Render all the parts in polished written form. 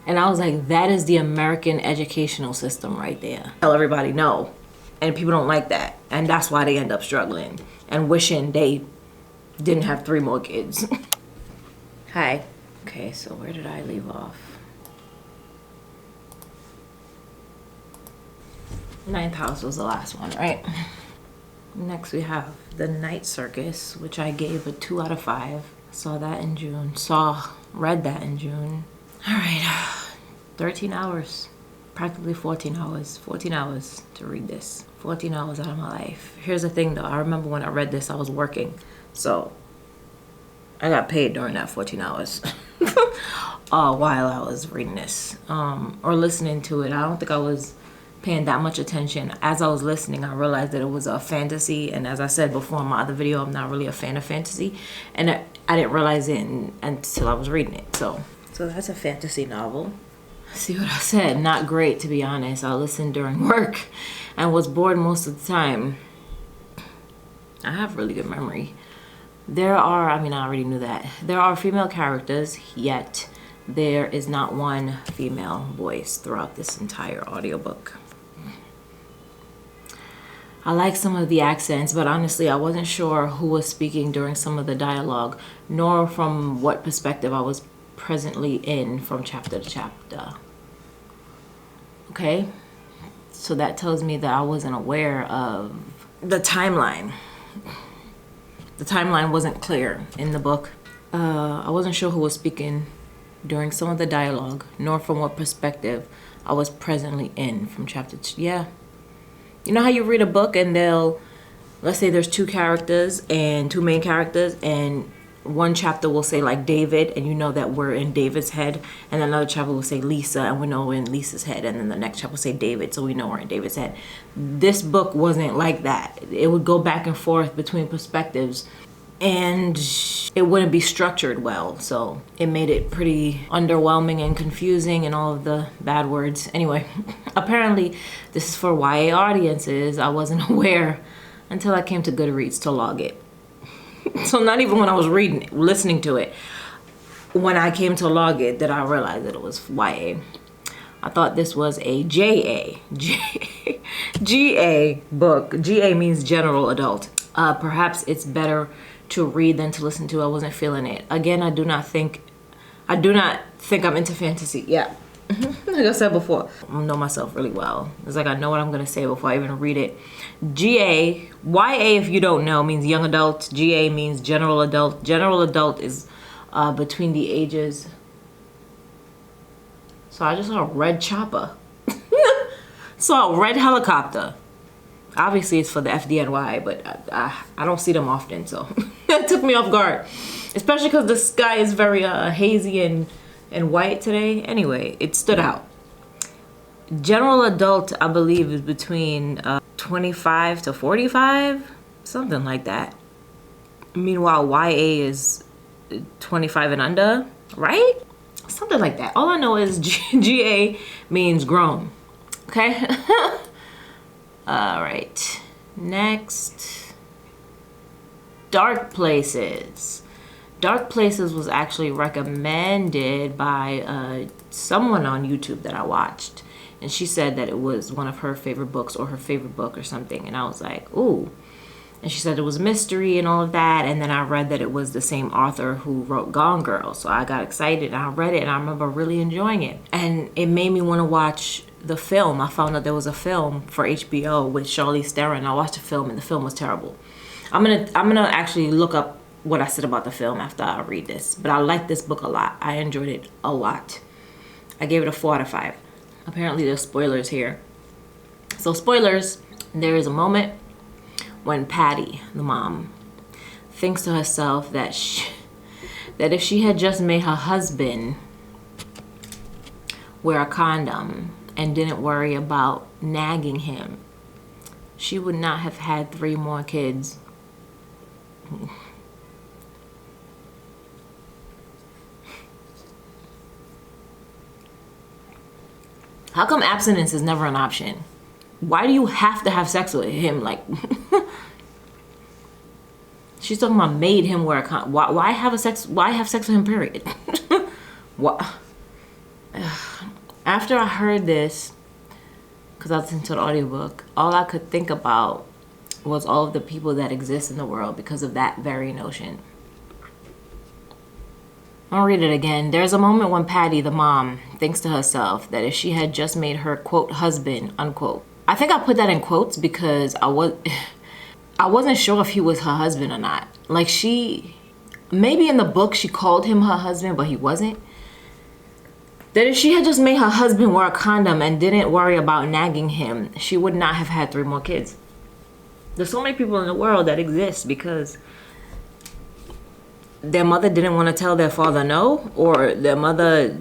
And I was like, that is the American educational system right there. Tell everybody no. And people don't like that. And that's why they end up struggling and wishing they didn't have 3 more kids. Hi. Okay, so where did I leave off? 9th house was the last one, right? Next we have the Night Circus, which I gave a 2 out of 5. Saw that in June. Read that in June. All right, 13 hours, practically 14 hours. 14 hours to read this. 14 hours out of my life. Here's the thing though, I remember when I read this, I was working. So I got paid during that 14 hours while I was reading this or listening to it. I don't think I was paying that much attention. As I was listening, I realized that it was a fantasy, and as I said before in my other video, I'm not really a fan of fantasy, and I didn't realize it until I was reading it. So that's a fantasy novel. See what I said? Not great, to be honest. I listened during work and was bored most of the time. I have really good memory. I already knew that. There are female characters, yet there is not one female voice throughout this entire audiobook. I like some of the accents, but honestly, I wasn't sure who was speaking during some of the dialogue, nor from what perspective I was presently in from chapter to chapter. Okay? So that tells me that I wasn't aware of the timeline. The timeline wasn't clear in the book. I wasn't sure who was speaking during some of the dialogue, nor from what perspective I was presently in from chapter 2. Yeah. You know how you read a book and let's say there's 2 characters and 2 main characters, and one chapter will say like David, and you know that we're in David's head, and another chapter will say Lisa, and we know we're in Lisa's head, and then the next chapter will say David, so we know we're in David's head. This book wasn't like that. It would go back and forth between perspectives, and it wouldn't be structured well, so it made it pretty underwhelming and confusing and all of the bad words. Anyway, apparently this is for YA audiences. I wasn't aware until I came to Goodreads to log it. So not even when I was listening to it, when I came to log it, did I realize that it was YA. I thought this was a GA book. GA means general adult. Perhaps it's better to read than to listen to. I wasn't feeling it. Again, I do not think I'm into fantasy. Yeah. Like I said before, I know myself really well. It's like I know what I'm gonna say before I even read it. YA, if you don't know, means young adult. GA means general adult. General adult is between the ages. So I just saw a red chopper. Saw a red helicopter. Obviously it's for the FDNY, but I don't see them often, so that took me off guard. Especially because the sky is very hazy and white today. Anyway, it stood out. General adult, I believe, is between 25 to 45, something like that. Meanwhile, YA is 25 and under, right? Something like that. All I know is GA means grown. Okay? All right. Next. Dark Places. Dark Places was actually recommended by someone on YouTube that I watched. And she said that it was one of her favorite books or her favorite book or something. And I was like, ooh. And she said it was mystery and all of that. And then I read that it was the same author who wrote Gone Girl. So I got excited and I read it and I remember really enjoying it. And it made me want to watch the film. I found out there was a film for HBO with Charlize Theron. I watched the film and the film was terrible. I'm gonna actually look up what I said about the film after I read this. But I liked this book a lot. I enjoyed it a lot. I gave it a 4 out of 5. Apparently there's spoilers here. So spoilers, there is a moment when Patty, the mom, thinks to herself that if she had just made her husband wear a condom and didn't worry about nagging him, she would not have had 3 more kids. How come abstinence is never an option? Why do you have to have sex with him? Like, she's talking about made him wear a condom. Why have sex with him, period? What? After I heard this, because I listened to the audiobook, all I could think about was all of the people that exist in the world because of that very notion. I'll read it again. There's a moment when Patty, the mom, thinks to herself that if she had just made her, quote, husband, unquote. I think I put that in quotes because I wasn't sure if he was her husband or not. Like maybe in the book she called him her husband, but he wasn't. That if she had just made her husband wear a condom and didn't worry about nagging him, she would not have had 3 more kids. There's so many people in the world that exist because their mother didn't want to tell their father no, or their mother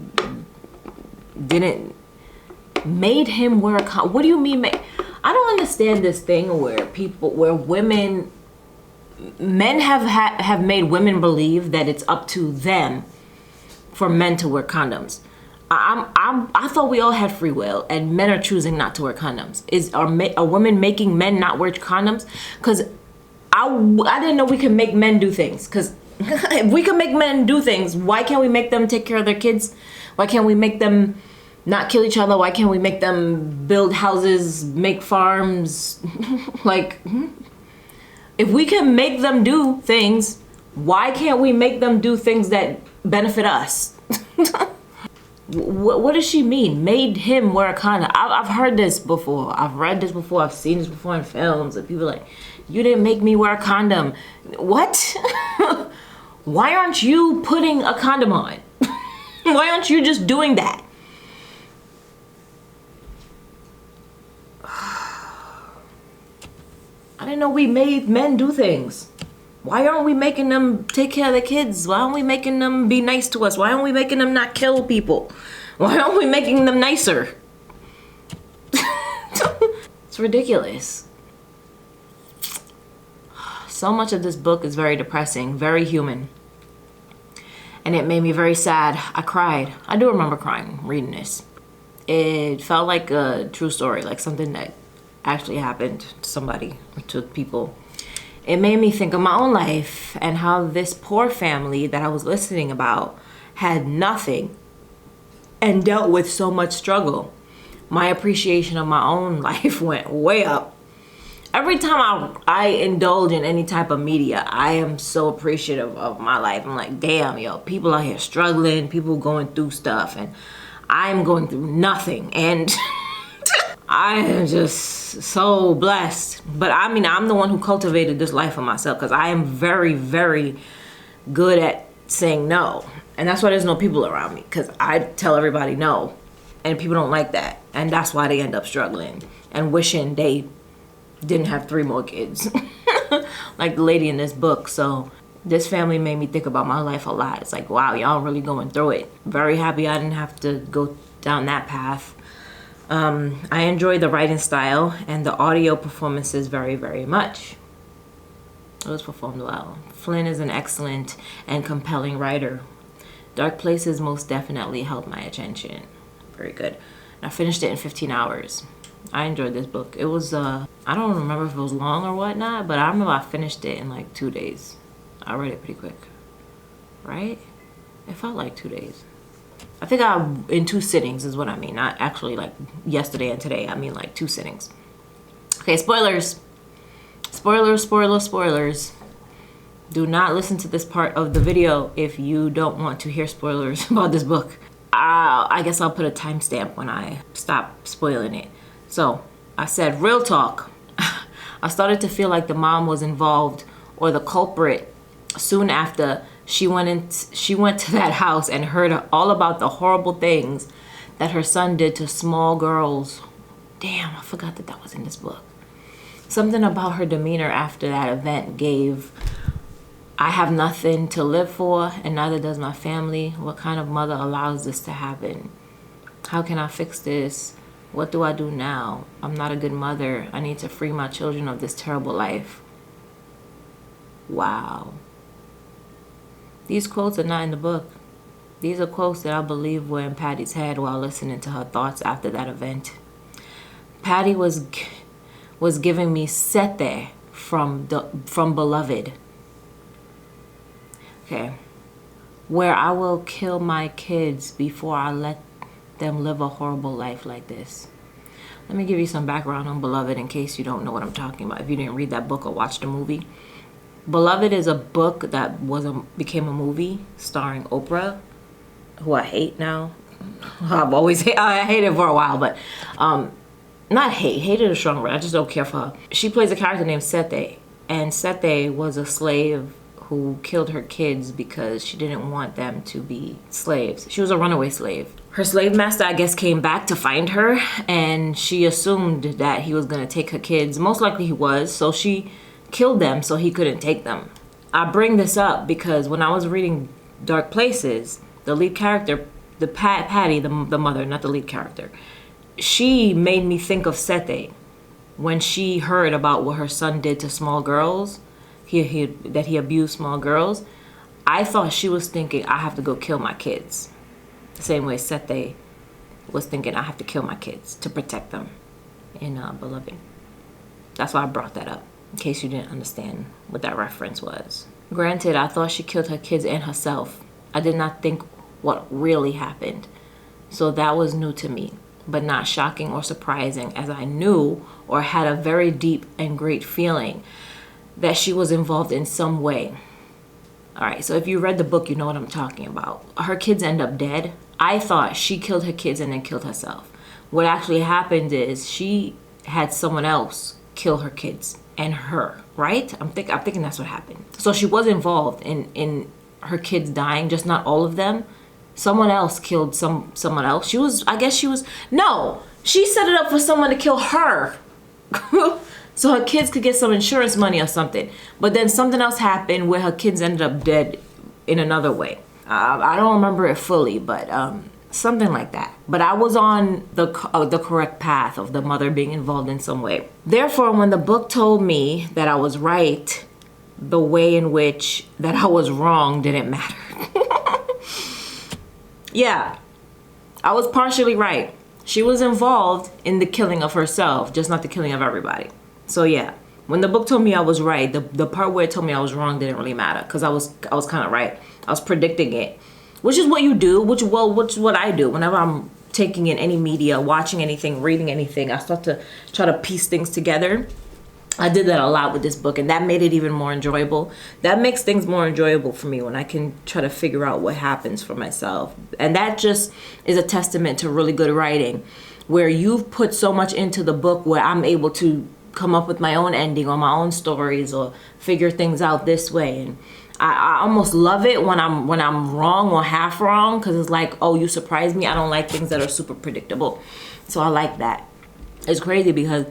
didn't made him wear a condom. What do you mean? I don't understand this thing where men have made women believe that it's up to them for men to wear condoms. I thought we all had free will, and men are choosing not to wear condoms. Are women making men not wear condoms? Because I didn't know we could make men do things. Because if we can make men do things, why can't we make them take care of their kids? Why can't we make them not kill each other? Why can't we make them build houses, make farms? Like, if we can make them do things, why can't we make them do things that benefit us? What does she mean? Made him wear a condom? I've heard this before. I've read this before. I've seen this before in films. And people are like, you didn't make me wear a condom. What? Why aren't you putting a condom on? Why aren't you just doing that? I didn't know we made men do things. Why aren't we making them take care of their kids? Why aren't we making them be nice to us? Why aren't we making them not kill people? Why aren't we making them nicer? It's ridiculous. So much of this book is very depressing, very human. And it made me very sad. I cried. I do remember crying reading this. It felt like a true story, like something that actually happened to somebody, to people. It made me think of my own life and how this poor family that I was listening about had nothing and dealt with so much struggle. My appreciation of my own life went way up. Every time I indulge in any type of media, I am so appreciative of my life. I'm like, damn, yo, people out here struggling, people going through stuff, and I'm going through nothing. And I am just so blessed. But I mean, I'm the one who cultivated this life for myself because I am very, very good at saying no. And that's why there's no people around me, because I tell everybody no. And people don't like that. And that's why they end up struggling and wishing they didn't have 3 more kids. Like the lady in this book. So this family made me think about my life a lot. It's like, wow, y'all really going through it. Very happy I didn't have to go down that path. I enjoy the writing style and the audio performances very, very much. It was performed well. Flynn is an excellent and compelling writer. Dark Places most definitely held my attention. Very good. I finished it in 15 hours. I enjoyed this book. It was, I don't remember if it was long or whatnot, but I remember I finished it in like 2 days. I read it pretty quick, right? It felt like 2 days. I think in 2 sittings is what I mean. Not actually like yesterday and today. I mean like 2 sittings. Okay, spoilers. Spoilers, spoilers, spoilers. Do not listen to this part of the video if you don't want to hear spoilers about this book. I guess I'll put a timestamp when I stop spoiling it. So, I said, real talk. I started to feel like the mom was involved or the culprit soon after she went to that house and heard all about the horrible things that her son did to small girls. Damn, I forgot that was in this book. Something about her demeanor after that event gave, I have nothing to live for and neither does my family. What kind of mother allows this to happen? How can I fix this? What do I do now? I'm not a good mother. I need to free my children of this terrible life. Wow. These quotes are not in the book. These are quotes that I believe were in Patty's head while listening to her thoughts after that event. Patty was giving me sete from Beloved. Okay. Where I will kill my kids before I let them live a horrible life like this. Let me give you some background on Beloved in case you don't know what I'm talking about, if you didn't read that book or watch the movie. Beloved is a book that became a movie starring Oprah, who I hate now. I hated for a while, but not hated a strong word. I just don't care for her. She plays a character named Sete, and Sete was a slave who killed her kids because she didn't want them to be slaves. She was a runaway slave. Her slave master, I guess, came back to find her, and she assumed that he was gonna take her kids. Most likely he was, so she killed them so he couldn't take them. I bring this up because when I was reading Dark Places, the lead character, Patty, the mother, not the lead character, she made me think of Sete when she heard about what her son did to small girls, that he abused small girls. I thought she was thinking, I have to go kill my kids. The same way Sete was thinking, I have to kill my kids to protect them in Beloved. That's why I brought that up, in case you didn't understand what that reference was. Granted, I thought she killed her kids and herself. I did not think what really happened. So that was new to me, but not shocking or surprising, as I knew or had a very deep and great feeling that she was involved in some way. All right, so if you read the book, you know what I'm talking about. Her kids end up dead. I thought she killed her kids and then killed herself. What actually happened is she had someone else kill her kids and her, right? I'm thinking that's what happened. So she was involved in her kids dying, just not all of them. Someone else killed someone else. She set it up for someone to kill her. So her kids could get some insurance money or something. But then something else happened where her kids ended up dead in another way. I don't remember it fully, but something like that. But I was on the correct path of the mother being involved in some way. Therefore, when the book told me that I was right, the way in which that I was wrong didn't matter. Yeah, I was partially right. She was involved in the killing of herself, just not the killing of everybody. So yeah, when the book told me I was right, the part where it told me I was wrong didn't really matter, because I was kind of right. I was predicting it, which is what you do, which is what I do whenever I'm taking in any media, watching anything, reading anything. I start to try to piece things together. I did that a lot with this book, and that made it even more enjoyable. That makes things more enjoyable for me when I can try to figure out what happens for myself. And that just is a testament to really good writing, where you've put so much into the book where I'm able to come up with my own ending or my own stories or figure things out this way. And I almost love it when I'm wrong or half wrong, because it's like, oh, you surprised me. I don't like things that are super predictable. So I like that. It's crazy because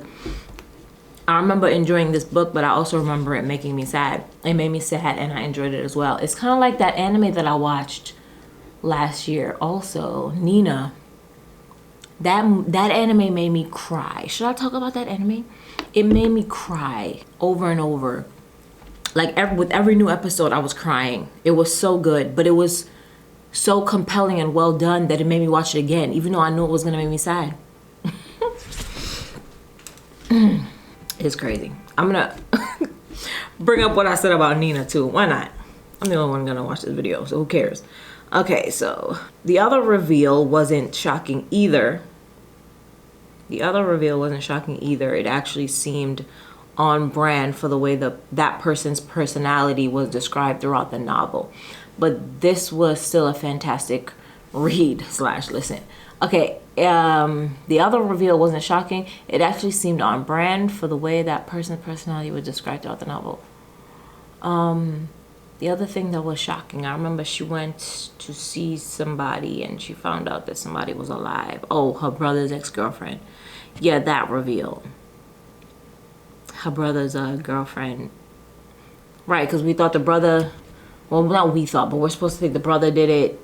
I remember enjoying this book, but I also remember it making me sad. It made me sad, and I enjoyed it as well. It's kind of like that anime that I watched last year also, Nina. That anime made me cry. Should I talk about that anime? It made me cry over and over. Like with every new episode, I was crying. It was so good, but it was so compelling and well done that it made me watch it again, even though I knew it was gonna make me sad. It's crazy. I'm gonna bring up what I said about Nina too. Why not? I'm the only one gonna watch this video, so who cares? Okay, so the other reveal wasn't shocking either. It actually seemed on brand for the way that person's personality was described throughout the novel. But this was still a fantastic read / listen. Okay, the other reveal wasn't shocking. It actually seemed on brand for the way that person's personality was described throughout the novel. The other thing that was shocking, I remember she went to see somebody and she found out that somebody was alive. Oh, her brother's ex-girlfriend. Yeah, that reveal. Her brother's girlfriend. Right, because we thought the brother, well, not we thought, but we're supposed to think the brother did it.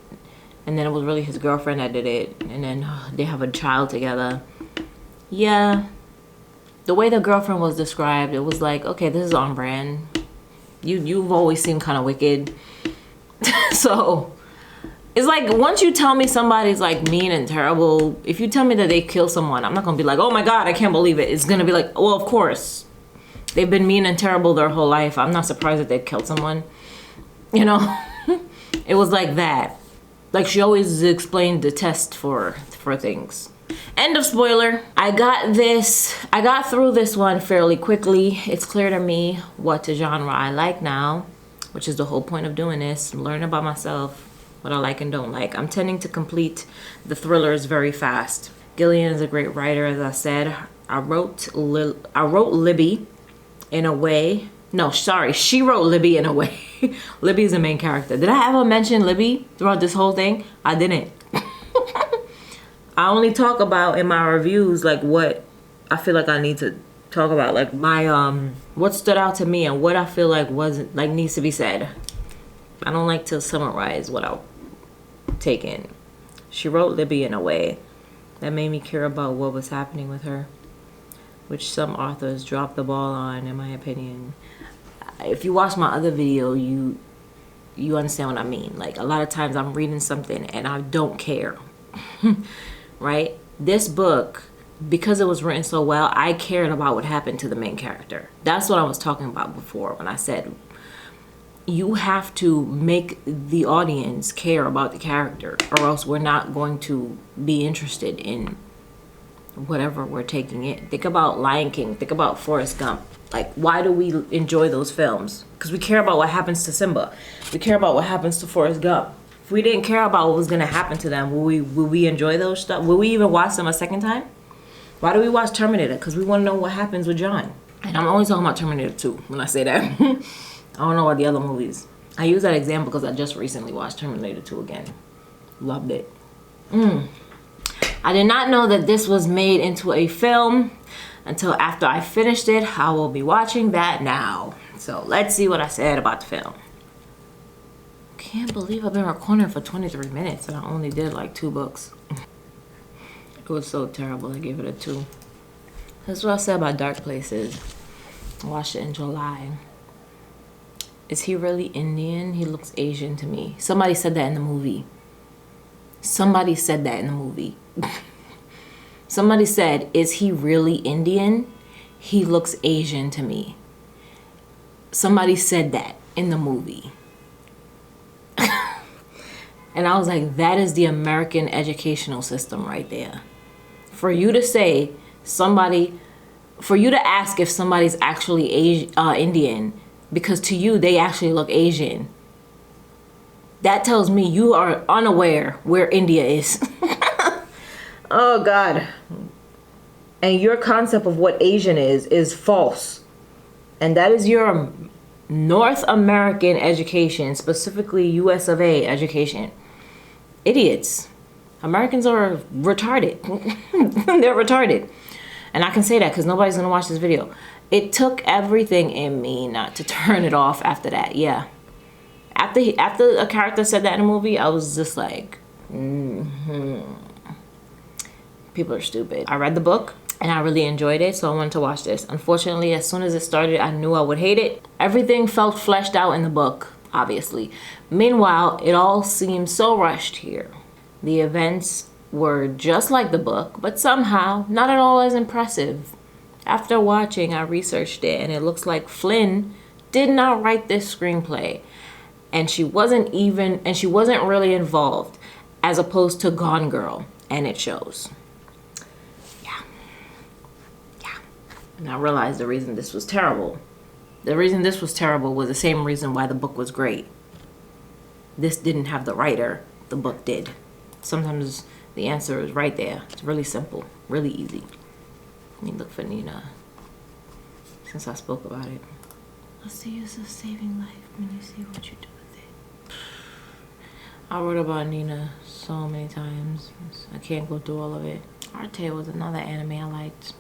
And then it was really his girlfriend that did it. And then they have a child together. Yeah. The way the girlfriend was described, it was like, okay, this is on brand. You've always seemed kind of wicked. So it's like, once you tell me somebody's like mean and terrible, if you tell me that they kill someone, I'm not going to be like, oh my God, I can't believe it. It's going to be like, well, of course. They've been mean and terrible their whole life. I'm not surprised that they killed someone. You know? It was like that. Like, she always explained the test for for things. End of spoiler. I got through this one fairly quickly. It's clear to me what genre I like now, which is the whole point of doing this. Learn about myself, what I like and don't like. I'm tending to complete the thrillers very fast. Gillian is a great writer, as I said. I wrote Libby in a way. No, sorry, she wrote Libby in a way. Libby is the main character. Did I ever mention Libby throughout this whole thing? I didn't. I only talk about in my reviews like what I feel like I need to talk about, like my what stood out to me and what I feel like wasn't like needs to be said. I don't like to summarize what I'll take in. She wrote Libby in a way that made me care about what was happening with her, which some authors dropped the ball on, in my opinion. If you watch my other video, you understand what I mean. Like, a lot of times I'm reading something and I don't care. Right? This book, because it was written so well, I cared about what happened to the main character. That's what I was talking about before when I said you have to make the audience care about the character, or else we're not going to be interested in whatever we're taking in. Think about Lion King. Think about Forrest Gump. Like, why do we enjoy those films? Because we care about what happens to Simba. We care about what happens to Forrest Gump. If we didn't care about what was going to happen to them, will we enjoy those stuff? Will we even watch them a second time? Why do we watch Terminator? Because we want to know what happens with John. And I'm only talking about Terminator 2 when I say that. I don't know about the other movies. I use that example because I just recently watched Terminator 2 again. Loved it. I did not know that this was made into a film until after I finished it. I will be watching that now. So let's see what I said about the film. Can't believe I've been recording for 23 minutes and I only did like 2 books. It was so terrible. I gave it a 2. That's what I said about Dark Places. I watched it in July. Is he really Indian? He looks Asian to me. Somebody said that in the movie. Somebody said that in the movie. Somebody said, is he really Indian? He looks Asian to me. Somebody said that in the movie. And I was like, that is the American educational system right there. For you to say somebody, for you to ask if somebody's actually Indian, because to you, they actually look Asian. That tells me you are unaware where India is. Oh, God. And your concept of what Asian is false. And that is your North American education, specifically US of A education. Idiots. Americans are retarded. They're retarded. And I can say that because nobody's going to watch this video. It took everything in me not to turn it off after that. Yeah. After a character said that in a movie, I was just like, people are stupid. I read the book and I really enjoyed it, so I wanted to watch this. Unfortunately, as soon as it started, I knew I would hate it. Everything felt fleshed out in the book, obviously. Meanwhile, it all seemed so rushed here. The events were just like the book, but somehow not at all as impressive. After watching, I researched it, and it looks like Flynn did not write this screenplay. And she wasn't really involved, as opposed to Gone Girl, and it shows. Yeah. And I realized the reason this was terrible. The reason this was terrible was the same reason why the book was great. This didn't have the writer, the book did. Sometimes the answer is right there. It's really simple, really easy. Let me look for Nina, since I spoke about it. What's the use of saving life when you see what you do with it? I wrote about Nina so many times. I can't go through all of it. Arte was another anime I liked.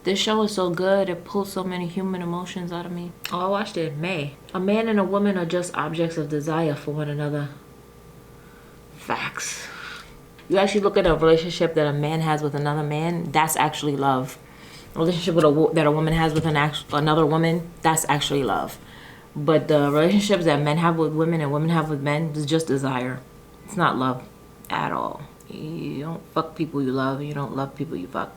This show is so good, it pulls so many human emotions out of me. Oh, I watched it in May. A man and a woman are just objects of desire for one another. Facts. You actually look at a relationship that a man has with another man, that's actually love. A relationship with that a woman has with another woman, that's actually love. But the relationships that men have with women and women have with men is just desire. It's not love at all. You don't fuck people you love, and you don't love people you fuck.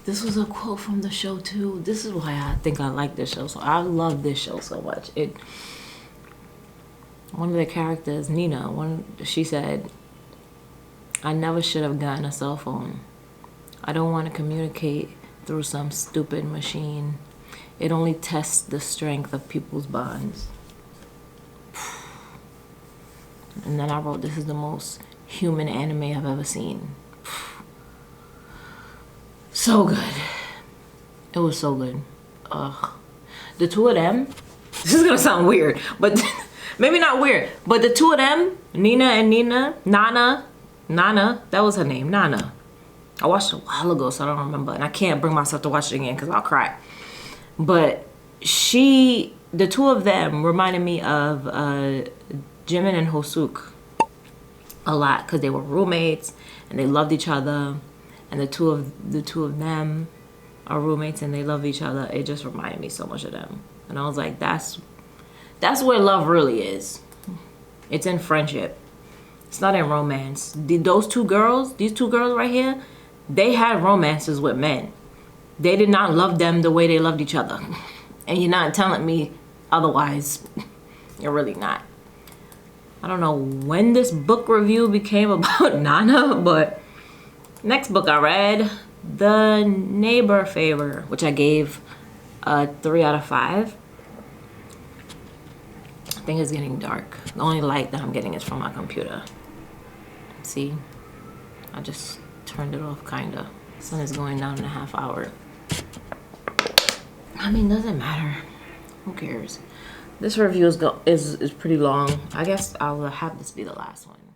This was a quote from the show too. This is why I think I like this show. So I love this show so much. One of the characters, Nina, she said, "I never should have gotten a cell phone. I don't want to communicate through some stupid machine. It only tests the strength of people's bonds." And then I wrote, "This is the most human anime I've ever seen." So good. It was so good. Ugh. The two of them, this is gonna sound weird, but maybe not weird, but the two of them, Nana, that was her name, Nana. I watched it a while ago, so I don't remember, and I can't bring myself to watch it again because I'll cry. But the two of them reminded me of Jimin and Hosuk a lot because they were roommates and they loved each other, and the two of them are roommates and they love each other. It just reminded me so much of them, and I was like, that's where love really is. It's in friendship. It's not in romance. These two girls right here, they had romances with men. They did not love them the way they loved each other. And you're not telling me otherwise. You're really not. I don't know when this book review became about Nana, but next book I read, The Neighbor Favor, which I gave a 3 out of 5. I think it's getting dark. The only light that I'm getting is from my computer. See? I just turned it off, kinda. Sun is going down in a half hour. I mean, doesn't matter. Who cares? This review is pretty long. I guess I'll have this be the last one.